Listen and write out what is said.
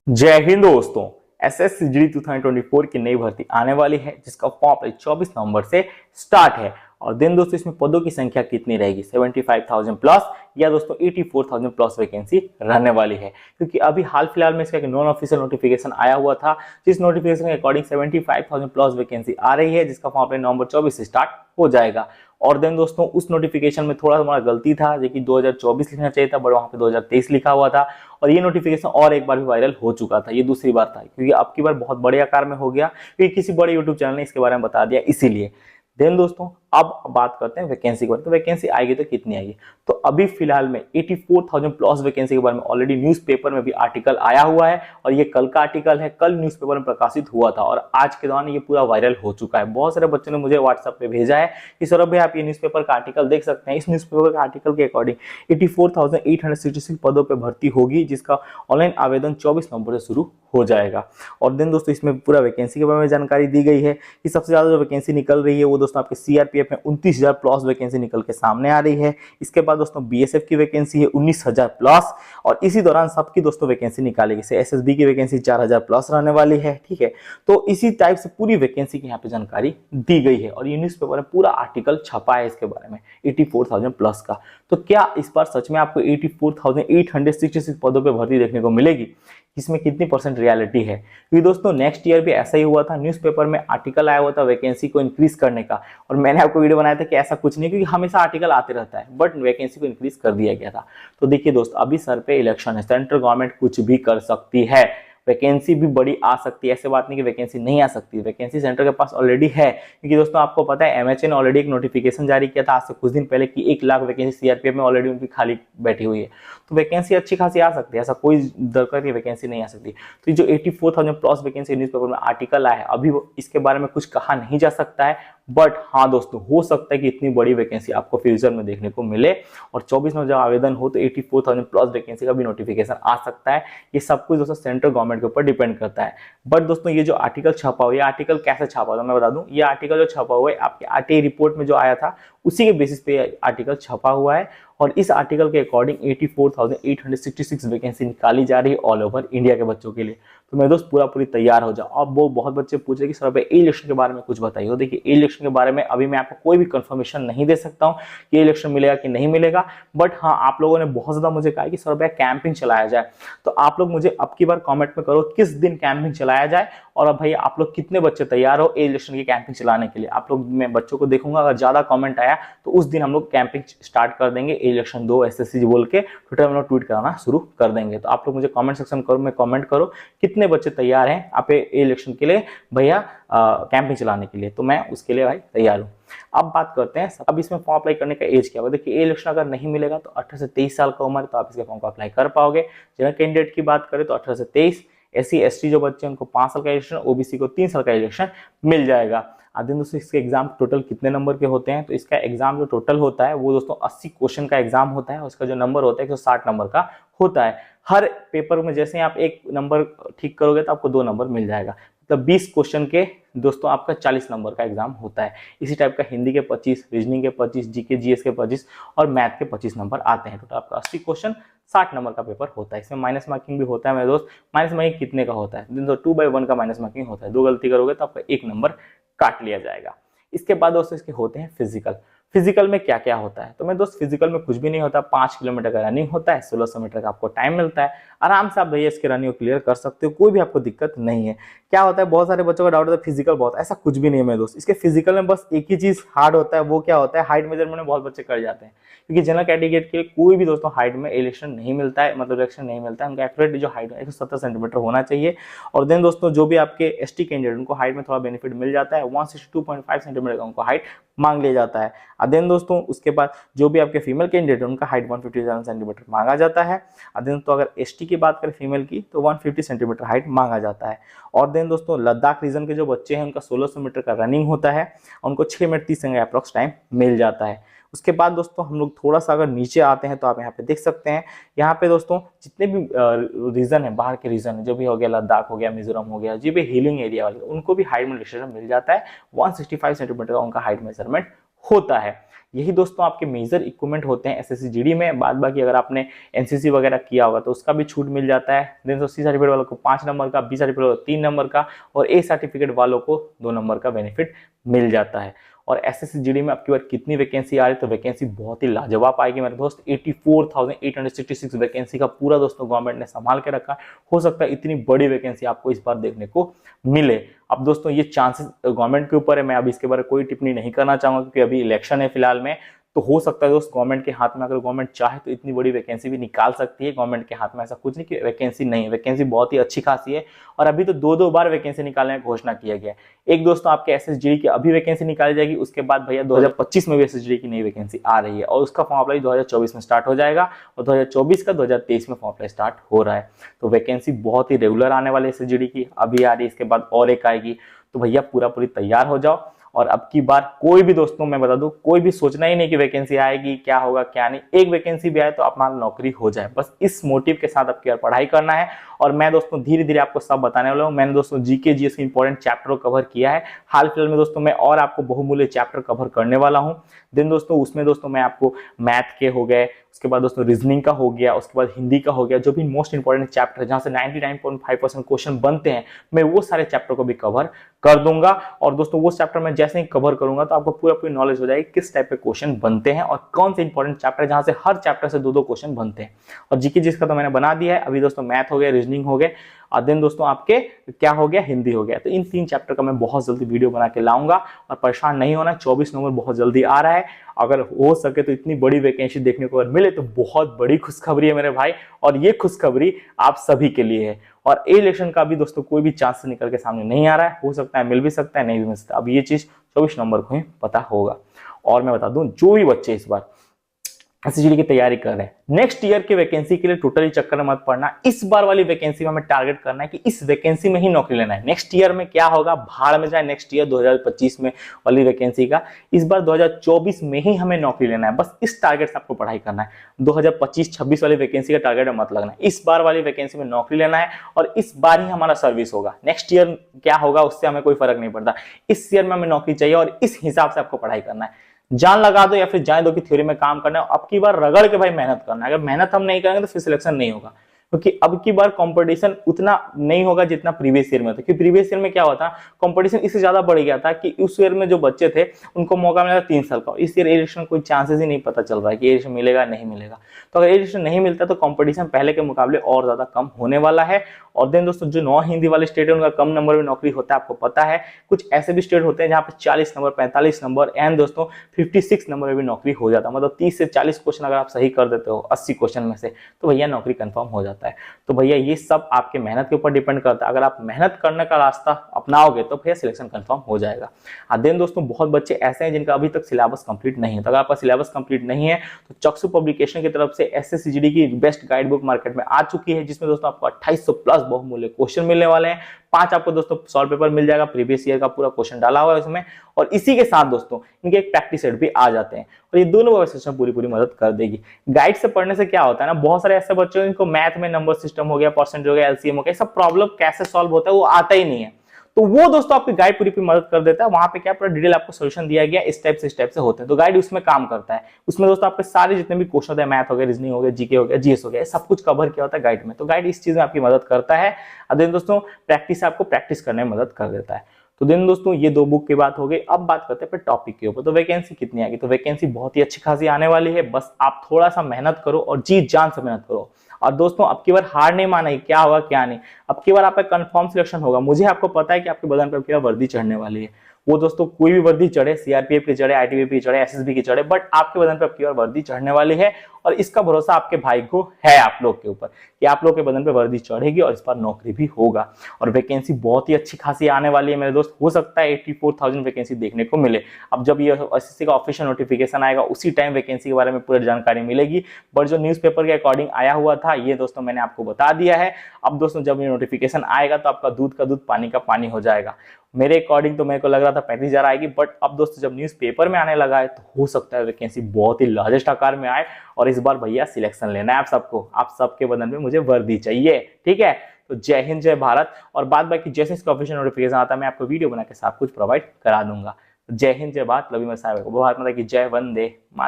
जय हिंद दोस्तों। एसएससी 2024 की नई भर्ती आने वाली है जिसका फॉर्म अप्लाई 24 नवंबर से स्टार्ट है। और दिन दोस्तों इसमें पदों की संख्या कितनी रहेगी, 75,000 प्लस या दोस्तों 84,000 प्लस वैकेंसी रहने वाली है। क्योंकि अभी हाल फिलहाल में इसका एक नॉन ऑफिशियल नोटिफिकेशन आया हुआ था, जिस नोटिफिकेशन के अकॉर्डिंग 75,000 प्लस वैकेंसी आ रही है, जिसका फॉर्म अप्लाई नवंबर 24 से स्टार्ट हो जाएगा। और देन दोस्तों उस नोटिफिकेशन में थोड़ा हमारा गलती था, जो कि 2024 लिखना चाहिए था, बट वहां पे 2023 लिखा हुआ था। और ये नोटिफिकेशन और एक बार भी वायरल हो चुका था, ये दूसरी बार था, क्योंकि अब की बार बहुत बड़े आकार में हो गया, क्योंकि किसी बड़े यूट्यूब चैनल ने इसके बारे में बता दिया, इसीलिए। देन दोस्तों अब बात करते हैं वैकेंसी के बारे में। तो वैकेंसी आएगी तो कितनी आएगी, तो अभी फिलहाल में 84,000 प्लस वैकेंसी के बारे में ऑलरेडी न्यूज़पेपर में भी आर्टिकल आया हुआ है। और ये कल का आर्टिकल है, कल न्यूज़पेपर में प्रकाशित हुआ था और आज के दौरान ये पूरा वायरल हो चुका है। बहुत सारे बच्चों ने मुझे व्हाट्सएप पे भेजा है कि सौरभ भाई आप ये न्यूज़पेपर का आर्टिकल देख सकते हैं। इस न्यूज़पेपर का आर्टिकल के अकॉर्डिंग 84,866 पदों पर भर्ती होगी, जिसका ऑनलाइन आवेदन 24 नवंबर से शुरू हो जाएगा। और दिन दोस्तों इसमें पूरा वैकेंसी के बारे में जानकारी दी गई है कि सबसे ज्यादा जो वैकेंसी निकल रही है वो दोस्तों आपके सीआरपीएफ में 29,000 प्लस वैकेंसी निकल के सामने आ रही है। इसके बाद दोस्तों बीएसएफ की वैकेंसी है 19,000 प्लस। और इसी दौरान सबकी दोस्तों वैकेंसी निकालेगी, जैसे एसएसबी की वैकेंसी 4,000 प्लस रहने वाली है। ठीक है, तो इसी टाइप से पूरी वैकेंसी की यहाँ पे जानकारी दी गई है और ये न्यूज़पेपर में पूरा आर्टिकल छपा है इसके बारे में 84,000 प्लस का। तो क्या इस बार सच में आपको 84,866 पदों पर भर्ती देखने को मिलेगी, इसमें कितनी परसेंट रियलिटी है? क्योंकि दोस्तों नेक्स्ट ईयर भी ऐसा ही हुआ था, न्यूज़पेपर में आर्टिकल आया हुआ था वैकेंसी को इंक्रीज करने का, और मैंने आपको वीडियो बनाया था कि ऐसा कुछ नहीं, क्योंकि हमेशा आर्टिकल आते रहता है, बट वैकेंसी को इंक्रीज कर दिया गया था। तो देखिए दोस्त, अभी सर पे इलेक्शन है, सेंट्रल गवर्नमेंट कुछ भी कर सकती है, वैकेंसी भी बड़ी आ सकती है। ऐसे बात नहीं कि वैकेंसी नहीं आ सकती, वैकेंसी सेंटर के पास ऑलरेडी है। क्योंकि दोस्तों आपको पता है एमएचए ने ऑलरेडी एक नोटिफिकेशन जारी किया था आज से कुछ दिन पहले कि 1 लाख वैकेंसी सीआरपीएफ में ऑलरेडी उनकी खाली बैठी हुई है। तो वैकेंसी अच्छी खासी आ सकती है, ऐसा कोई दरकार की वैकेंसी नहीं आ सकती। तो जो 84,000 प्लस वैकेंसी न्यूज़पेपर में आर्टिकल आया है, अभी इसके बारे में कुछ कहा नहीं जा सकता है, बट हाँ दोस्तों हो सकता है कि इतनी बड़ी वैकेंसी आपको फ्यूचर में देखने को मिले। और 24 में जब आवेदन हो तो 84,000 प्लस वैकेंसी का भी नोटिफिकेशन आ सकता है। ये सब कुछ दोस्तों सेंट्रल गवर्नमेंट के ऊपर डिपेंड करता है। बट दोस्तों ये जो आर्टिकल छपा हुआ है, आर्टिकल कैसे छपा हुआ है मैं बता दूं। ये आर्टिकल जो छपा हुआ है आपके आरटीआई रिपोर्ट में जो आया था उसी के बेसिस पे आर्टिकल छपा हुआ है। और इस आर्टिकल के अकॉर्डिंग 84,866 वैकेंसी निकाली जा रही है ऑल ओवर इंडिया के बच्चों के लिए। तो मेरे दोस्त पूरी तैयार हो जाओ। अब वो बहुत बच्चे पूछ रहे कि सर ए इलेक्शन के बारे में कुछ बताइए। तो देखिए ए इलेक्शन के बारे में अभी मैं आपको कोई भी कंफर्मेशन नहीं दे सकता हूँ कि इलेक्शन मिलेगा कि नहीं मिलेगा। बट हाँ, आप लोगों ने बहुत ज्यादा मुझे कहा कि सर भैया कैंपिंग चलाया जाए, तो आप लोग मुझे अब की बार कमेंट में करो किस दिन कैंपिंग चलाया जाए, और अब भैया आप लोग कितने बच्चे तैयार हो ए इलेक्शन की कैंपिंग चलाने के लिए। आप लोग, मैं बच्चों को देखूंगा, अगर ज्यादा कमेंट आया तो उस दिन हम लोग कैंपिंग स्टार्ट कर देंगे, ए इलेक्शन 2 एसएससी बोल के ट्विटर में हम लोग ट्वीट कराना शुरू कर देंगे। तो आप लोग मुझे कमेंट सेक्शन में कमेंट करो कितने बच्चे तैयार हैं आप ए इलेक्शन के लिए भैया कैंपिंग चलाने के लिए। तो मैं उसके लिए भाई तैयार हूँ। अब बात करते हैं अब इसमें फॉर्म अप्लाई करने का एज क्या होगा। देखिए ए इलेक्शन अगर नहीं मिलेगा तो 18 से 23 साल का उम्र, तो आप इसके फॉर्म को अप्लाई कर पाओगे। जनरल कैंडिडेट की बात करें तो 18 से 23, एससी एसटी जो बच्चे हैं उनको 5 साल का इलेक्शन, ओबीसी को 3 साल का इलेक्शन मिल जाएगा। आधे दोस्तों इसके एग्जाम टोटल कितने नंबर के होते हैं, तो इसका एग्जाम जो टोटल होता है वो दोस्तों 80 क्वेश्चन का एग्जाम होता है। उसका जो नंबर होता है 160 नंबर का होता है। हर पेपर में जैसे आप एक नंबर ठीक करोगे तो आपको 2 नंबर मिल जाएगा। मतलब 20 क्वेश्चन के दोस्तों आपका 40 नंबर का एग्जाम होता है। इसी टाइप का हिंदी के 25, रीजनिंग के 25, जीके जीएस के 25 और मैथ के 25 नंबर आते हैं। टोटल आपका 80 क्वेश्चन 60 नंबर का पेपर होता है। इसमें माइनस मार्किंग भी होता है मेरे दोस्त। माइनस मार्किंग कितने का होता है, 2/1 का माइनस मार्किंग होता है। 2 गलती करोगे तो आपका 1 नंबर काट लिया जाएगा। इसके बाद दोस्तों इसके होते हैं फिजिकल। फिजिकल में क्या क्या होता है, तो मैं दोस्त फिजिकल में कुछ भी नहीं होता। 5 किलोमीटर का रनिंग होता है, 1600 मीटर का आपको टाइम मिलता है। आराम से आप भैया इसके रनिंग को क्लियर कर सकते हो, कोई भी आपको दिक्कत नहीं है। क्या होता है, बहुत सारे बच्चों का डाउट होता है फिजिकल बहुत, ऐसा कुछ भी नहीं है मेरे दोस्त। इसके फिजिकल में बस एक ही चीज हार्ड होता है, वो क्या होता है, हाइट मेजरमेंट में बहुत बच्चे कर जाते हैं। क्योंकि जनरल कैटेगरी के लिए कोई भी दोस्तों हाइट में इलेक्शन नहीं मिलता है, मतलब इलेक्शन नहीं मिलता है। उनका एक्यूरेट जो हाइट है 170 सेंटीमीटर होना चाहिए। और देन दोस्तों जो भी आपके एसटी कैंडिडेट उनको हाइट में थोड़ा बेनिफिट मिल जाता है, 162.5 सेंटीमीटर का उनको हाइट मांग लिया जाता है। देन दोस्तों उसके बाद जो भी आपके फीमेल कैंडिडेट उनका हाइट 157 सेंटीमीटर मांगा जाता है। देन तो अगर एसटी की बात करें फीमेल की तो 150 सेंटीमीटर हाइट मांगा जाता है। और देन दोस्तों लद्दाख रीजन के जो बच्चे हैं उनका 1600 मीटर का रनिंग होता है, उनको 6 मिनट 30 सेकंड अप्रॉक्स टाइम मिल जाता है। उसके बाद दोस्तों हम लोग थोड़ा सा अगर नीचे आते हैं तो आप यहाँ पे देख सकते हैं, यहाँ पे दोस्तों जितने भी रीजन है, बाहर के रीजन है, जो भी हो गया, लद्दाख हो गया, मिजोरम हो गया, जो भी हीलिंग एरिया वाले, उनको भी हाइट में रिस्ट्रिक्शन मिल जाता है। 165 सेंटीमीटर का उनका हाइट मेजरमेंट होता है। यही दोस्तों आपके मेजर इक्विपमेंट होते हैं एसएससी जीडी में। बाद बाकी अगर आपने एनसीसी वगैरह किया होगा तो उसका भी छूट मिल जाता है। देन सी सर्टिफिकेट वालों को 5 नंबर का, बी सर्टिफिकेट वालों को 3 नंबर का और ए सर्टिफिकेट वालों को 2 नंबर का बेनिफिट मिल जाता है। और एसएससी जीडी में आपकी बार कितनी वैकेंसी आ रही है, तो वैकेंसी बहुत ही लाजवाब आएगी मेरे दोस्त। 84,866 वैकेंसी का पूरा दोस्तों गवर्नमेंट ने संभाल के रखा। हो सकता है इतनी बड़ी वैकेंसी आपको इस बार देखने को मिले। अब दोस्तों ये चांसेस गवर्नमेंट के ऊपर है, मैं अभी इसके बारे में कोई टिप्पणी नहीं करना चाहूंगा क्योंकि अभी इलेक्शन है फिलहाल में। तो हो सकता है दोस्त गवर्नमेंट के हाथ में, अगर गवर्नमेंट चाहे तो इतनी बड़ी वैकेंसी भी निकाल सकती है। गवर्नमेंट के हाथ में ऐसा कुछ नहीं कि वैकेंसी नहीं है, वैकेंसी बहुत ही अच्छी खासी है। और अभी तो 2-2 बार वैकेंसी निकालने की घोषणा किया गया है। एक दोस्तों आपके एसएसजीडी की अभी वैकेंसी निकाली जाएगी, उसके बाद भैया 2025 में भी एसएसजीडी की नई वैकेंसी आ रही है और उसका फॉर्म अप्लाई 2024 में स्टार्ट हो जाएगा और 2024 का 2023 में फॉर्म अप्लाई स्टार्ट हो रहा है। तो वैकेंसी बहुत ही रेगुलर आने वाली एसएसजीडी की अभी आ रही है, इसके बाद और एक आएगी। तो भैया पूरी तैयार हो जाओ। और अब की बार कोई भी दोस्तों मैं बता दूं, कोई भी सोचना ही नहीं कि वैकेंसी आएगी क्या होगा क्या नहीं, एक वैकेंसी भी आए तो अपना नौकरी हो जाए, बस इस मोटिव के साथ अब की बार पढ़ाई करना है। और मैं दोस्तों धीरे धीरे आपको सब बताने वाला हूं। मैंने दोस्तों जीके जीएस के इंपॉर्टेंट चैप्टर को कवर किया है हाल फिलहाल में दोस्तों, मैं और आपको बहुमूल्य चैप्टर कवर करने वाला हूं। दिन दोस्तों उसमें दोस्तों मैं आपको मैथ के हो गए, उसके बाद दोस्तों रीजनिंग का हो गया, उसके बाद हिंदी का हो गया, जो भी मोस्ट इंपॉर्टेंट चैप्टर है जहां से 99.5% क्वेश्चन बनते हैं, मैं वो सारे चैप्टर को भी कवर कर दूंगा। और दोस्तों वो चैप्टर में जैसे ही कवर करूंगा तो आपको पूरी नॉलेज हो जाएगी किस टाइप के क्वेश्चन बनते हैं और कौन से इंपॉर्टेंट चैप्टर है जहां से हर चैप्टर से 2-2 क्वेश्चन बनते हैं। और जीके जिसका तो मैंने बना दिया है। अभी दोस्तों मैथ हो गया, रीजनिंग हो गए और दिन दोस्तों आपके क्या हो गया, हिंदी हो गया। तो इन 3 चैप्टर का मैं बहुत जल्दी वीडियो बना के लाऊंगा और परेशान नहीं होना। 24 नवंबर बहुत जल्दी आ रहा है। अगर हो सके तो इतनी बड़ी वैकेंसी देखने को अगर मिले तो बहुत बड़ी खुशखबरी है मेरे भाई, और ये खुशखबरी आप सभी के लिए है। और इलेक्शन का भी दोस्तों कोई भी चांस निकल के सामने नहीं आ रहा है, हो सकता है मिल भी सकता है, नहीं भी मिल सकता। अब ये चीज 24 नवंबर को ही पता होगा। और मैं बता दूं, जो भी बच्चे इस बार एसएसजीडी की तैयारी कर रहे हैं, नेक्स्ट ईयर की वैकेंसी के लिए टोटली चक्कर में मत पड़ना। इस बार वाली वैकेंसी में हमें टारगेट करना है कि इस वैकेंसी में ही नौकरी लेना है। नेक्स्ट ईयर में क्या होगा, भाड़ में जाए नेक्स्ट ईयर 2025 में वाली वैकेंसी का। इस बार 2024 में ही हमें नौकरी लेना है, बस इस टारगेट से आपको पढ़ाई करना है। 2025-26 वाली वैकेंसी का टारगेट मत लगना है, इस बार वाली वैकेंसी में नौकरी लेना है और इस बार ही हमारा सर्विस होगा। नेक्स्ट ईयर क्या होगा उससे हमें कोई फर्क नहीं पड़ता, इस ईयर में हमें नौकरी चाहिए और इस हिसाब से आपको पढ़ाई करना है। जान लगा दो या फिर जाए दो कि थ्योरी में काम करना है, अब की बार रगड़ के भाई मेहनत करना है। अगर मेहनत हम नहीं करेंगे तो फिर सिलेक्शन नहीं होगा, क्योंकि अब की बार कंपटीशन उतना नहीं होगा जितना प्रीवियस ईयर में था। क्योंकि प्रीवियस ईयर में क्या हुआ था, कंपटीशन इससे ज्यादा बढ़ गया था कि उस ईयर में जो बच्चे थे उनको मौका मिला 3 साल का। इस ईयर एडिशन कोई चांसेस ही नहीं पता चल रहा है कि एडिशन मिलेगा नहीं मिलेगा। तो अगर एडिशन नहीं मिलता तो कंपटीशन पहले के मुकाबले और ज्यादा कम होने वाला है। और देन दोस्तों जो नॉन हिंदी वाले स्टेट है उनका कम नंबर में नौकरी होता है, आपको पता है। कुछ ऐसे भी स्टेट होते हैं जहां पे 40 नंबर, 45 नंबर एंड दोस्तों 56 नंबर में भी नौकरी हो जाता है। मतलब 30 से 40 क्वेश्चन अगर आप सही कर देते हो 80 क्वेश्चन में से, तो भैया नौकरी कंफर्म हो जाता है। तो भैया ये सब आपके मेहनत के ऊपर डिपेंड करता है। अगर आप मेहनत करने का रास्ता अपनाओगे तो भैया सिलेक्शन कंफर्म हो जाएगा। देन दोस्तों बहुत बच्चे ऐसे हैं जिनका अभी तक सिलेबस कंप्लीट नहीं है। तो अगर आपका सिलेबस कंप्लीट नहीं है तो चक्षु पब्लिकेशन की तरफ से एसएससीजीडी की बेस्ट गाइड बुक मार्केट में आ चुकी है, जिसमें दोस्तों आपको 2800 प्लस बहुमूल्य क्वेश्चन मिलने वाले हैं। 5 आपको दोस्तों सॉल्व पेपर मिल जाएगा, प्रीवियस ईयर का पूरा क्वेश्चन डाला हुआ है उसमें। और इसी के साथ दोस्तों इनके एक प्रैक्टिस सेट भी आ जाते हैं और ये दोनों सिस्टम पूरी मदद कर देगी। गाइड से पढ़ने से क्या होता है ना, बहुत सारे ऐसे बच्चे हैं जिनको मैथ में नंबर सिस्टम हो गया, परसेंटेज हो गया, एलसीएम हो गया, सब प्रॉब्लम कैसे सॉल्व होता है वो आता ही नहीं है। तो वो दोस्तों आपकी गाइड पूरी मदद कर देता है। वहां पे क्या पूरा डिटेल आपको सॉल्यूशन दिया गया, इस टाइप से होते हैं। तो गाइड उसमें काम करता है। उसमें दोस्तों आपके सारे जितने भी क्वेश्चन होते हैं, मैथ हो गया, रीजनिंग हो गया, जीके हो गया, जीएस हो गया, सब कुछ कवर किया होता है गाइड में। तो गाइड इस चीज में आपकी मदद करता है। देन दोस्तों प्रैक्टिस आपको प्रैक्टिस करने में मदद कर देता है। तो दिन दोस्तों ये 2 बुक की बात हो गई। अब बात करते हैं टॉपिक के ऊपर। तो वैकेंसी कितनी आएगी, तो वैकेंसी बहुत ही अच्छी खासी आने वाली है। बस आप थोड़ा सा मेहनत करो और जी जान से मेहनत करो। और दोस्तों अब की बार हार नहीं मानेगी, क्या होगा क्या नहीं, अब की बार आपका कंफर्म सिलेक्शन होगा। मुझे आपको पता है कि आपके बदन पर अब की बार वर्दी चढ़ने वाली है। वो दोस्तों कोई भी वर्दी चढ़े, सीआरपीएफ की चढ़े, आईटीबीपी की चढ़े, एसएसबी की चढ़े, बट आपके बदन पर अब की बार वर्दी चढ़ने वाली है। और इसका भरोसा आपके भाई को है आप लोग के ऊपर कि आप लोग के बदन पे वर्दी चढ़ेगी और इस बार नौकरी भी होगा। और वैकेंसी बहुत ही अच्छी खासी आने वाली है मेरे दोस्त। हो सकता है 84,000 वैकेंसी देखने को मिले। अब जब ये एसएससी का ऑफिशियल नोटिफिकेशन आएगा उसी टाइम वैकेंसी के बारे में पूरी जानकारी मिलेगी। बट जो न्यूज़पेपर के अकॉर्डिंग आया हुआ था ये दोस्तों मैंने आपको बता दिया है। अब दोस्तों जब ये नोटिफिकेशन आएगा तो आपका दूध का दूध पानी का पानी हो जाएगा। मेरे अकॉर्डिंग तो मेरे को लग रहा था 35,000 आएगी, बट अब दोस्तों जब न्यूज़पेपर में आने लगा है तो हो सकता है वैकेंसी बहुत ही लार्जेस्ट आकार में आए। और इस बार भैया सिलेक्शन लेना है आप सबको, आप सबके बदन में मुझे वर्दी चाहिए, ठीक है। तो जय हिंद जय भारत। और बाद बाकी जैसे इसका ऑफिशियल नोटिफिकेशन आता है मैं आपको वीडियो बना के सब कुछ प्रोवाइड करा दूंगा। जय हिंद, जय भारत, लव यू माय सारे को, भारत माता की जय, वंदे मातरम।